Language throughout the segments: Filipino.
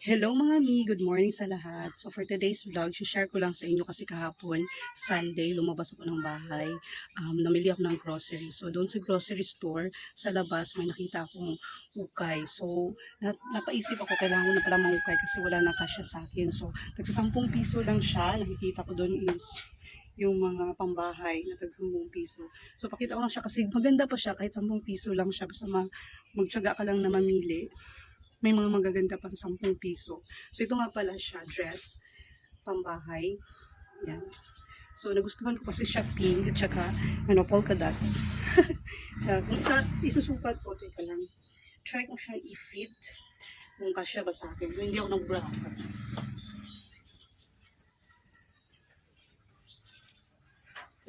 Hello mga mi, good morning sa lahat. So for today's vlog, share ko lang sa inyo kasi kahapon, Sunday, lumabas ako ng bahay. Namili ako ng grocery. So doon sa grocery store, sa labas, may nakita akong ukay. So napaisip ako, kailangan ko na pala mangukay kasi wala na kasya sa akin. So tagsa 10 piso lang siya. Nakikita ko doon is yung mga pambahay na tag 10 piso. So pakita ko lang siya kasi maganda pa siya kahit 10 piso lang siya. Basta magtiyaga ka lang na mamili, may mga magaganda pa sa 10 piso. So, ito nga pala siya, dress, pambahay. Yan. So, nagustuhan ko kasi siya pink at saka, polka dots. Kung isusukat ko, teka lang, try ko siyang i-fit kung kasya ba sa akin. Hindi ako nag-brown.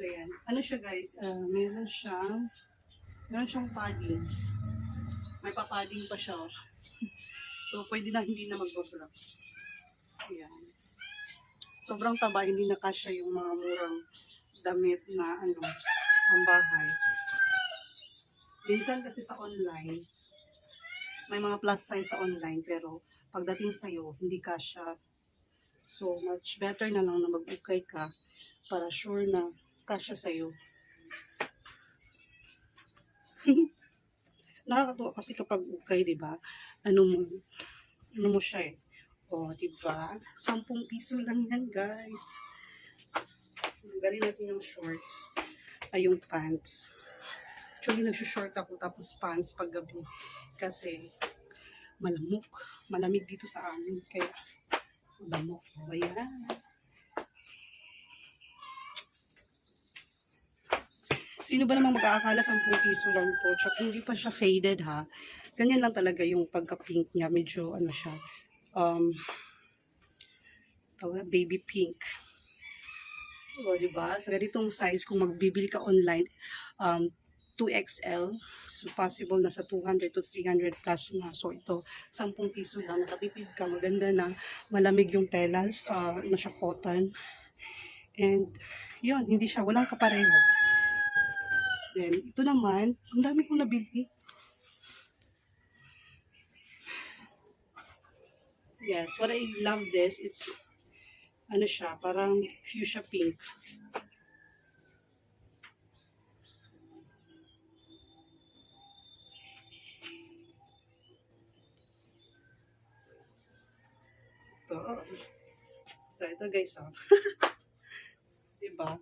So, yan. Ano siya, guys? Meron siyang padding. May papadding pa siya. So, pwede na hindi na magbabra. Ayan. Sobrang taba, hindi na kasya yung mga murang damit na ang bahay. Minsan kasi sa online, may mga plus size sa online, pero pagdating sa'yo, hindi kasya. So, much better na lang na mag-ukay ka para sure na kasya sa'yo. Nakakatuwa kasi kapag ukay, di ba? Ano mo siya eh. O, diba? 10 piso lang yan, guys. Galing natin yung shorts. Ay, yung pants. Actually, nagsushort ako tapos pants paggabi. Kasi, malamig dito sa amin. Kaya, malamok. O, ayan. Sino ba namang mag-aakala 10 piso lang to? Tsaka hindi pa siya faded, ha? Ganyan lang talaga yung pagka-pink niya. Medyo, siya, baby pink. O, diba? Sa ganitong size, kung magbibili ka online, 2XL, so possible na sa 200 to 300 plus na. So, ito, 10 piso lang, nakatipid ka, maganda na, malamig yung telas, siya cotton. And, yun, hindi siya, walang kapareho. Then, ito naman, ang dami kong nabili. Yes, what I love this, it's, siya, parang fuchsia pink. Ito, so, ito guys, diba?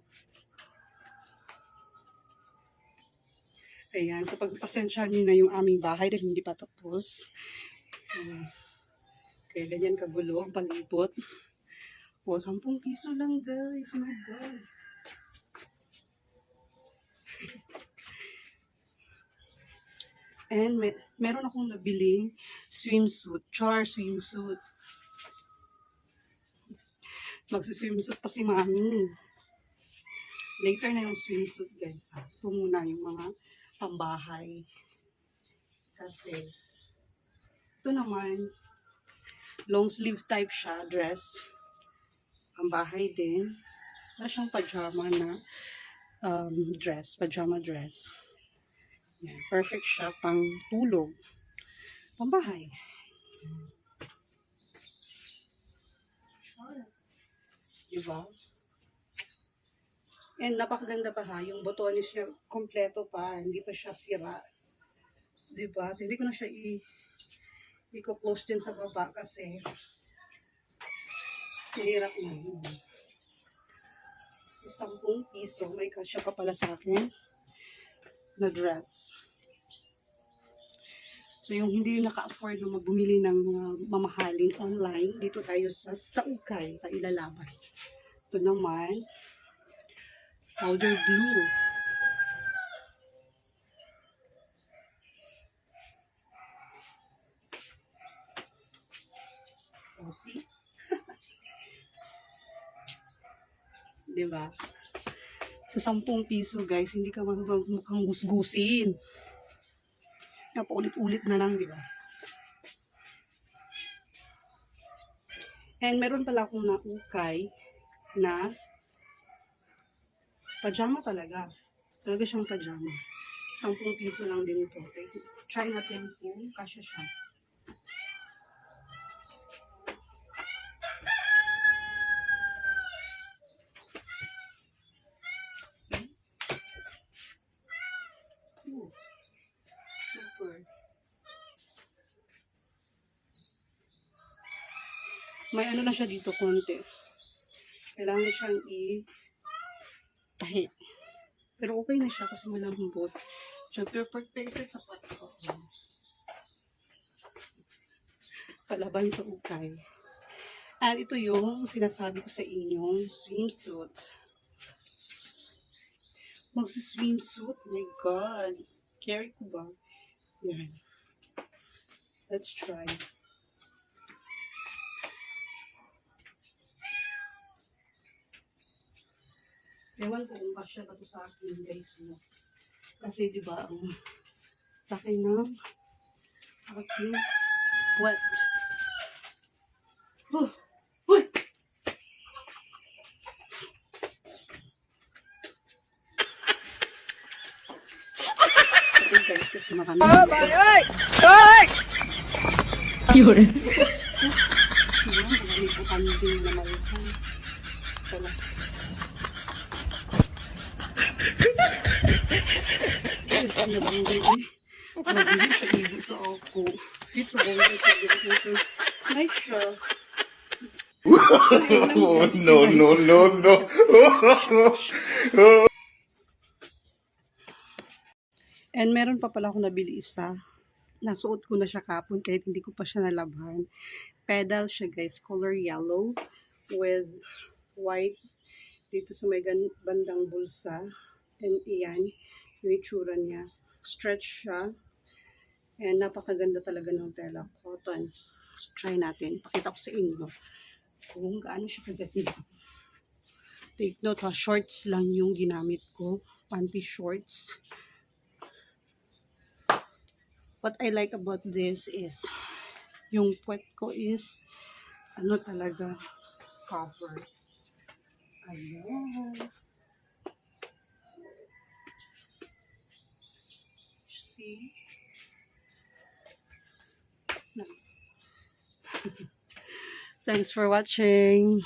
Ayan, so pagpasensya nyo na yung aming bahay dahil hindi pa tapos. Kaya ganyan kagulo ang palibot. O, 10 piso lang guys. Oh my God. And meron akong nabiling swimsuit. Char swimsuit. Magsiswimsuit pa si mami. Later na yung swimsuit guys. Ito muna yung mga pambahay. Kasi ito naman long sleeve type siya, dress. Pambahay din. Wala siyang pajama na dress, pajama dress. Yan, perfect siya pang tulog. Pambahay. Diba? And napakaganda pa ha, yung botones niya kompleto pa, hindi pa siya sira. Diba? So hindi ko na siya i-close din sa baba kasi hirap na yun. So 10 piso, may kasya pa pala sa akin na dress. So yung hindi naka-afford na magbumili ng mamahaling online, dito tayo sa ukay, tayo ilalaban. Ito naman, powder blue. Oh, see? Diba? Sa 10 piso guys, hindi ka mukhang gusgusin. Paulit-ulit na lang, diba? And meron pala akong naukay na pajama talaga. Talaga siyang pajama. 10 piso lang din ito. Okay? Try natin kung kasya siya. May ano na siya dito konti. Kailangan siyang tahi. Pero okay na siya kasi malambot. Siyempre, perfect sa ko. Palaban sa ukay. At ito yung sinasabi ko sa inyong swimsuit. Magsa-swimsuit? My God. Carry ko ba? Yan. Let's try. Ewan ko kung kasya ba ito sa akin, guys. No? Kasi diba, ang laki ng aking wet. Oh! Uy! Okay guys, kasi marami. Ay! Ay! Yun. Marami po kami din na malihan. Wala. Guys, nabangay eh. Nabili sa ibo sa ako. Ito ko, ito. Nice siya. No. And meron pa pala ako nabili isa. Nasuot ko na siya kapon kahit hindi ko pa siya nalabhan. Pedal siya guys, color yellow with white dito sa may bandang bulsa. And iyan, yung itsura niya. Stretch siya. And napakaganda talaga ng tela. Cotton. So, try natin. Pakita ko sa inyo kung gaano siya kaganda. Take note ha, shorts lang yung ginamit ko. Panty shorts. What I like about this is yung puwet ko is ano talaga covered. Ayan. See? Thanks for watching.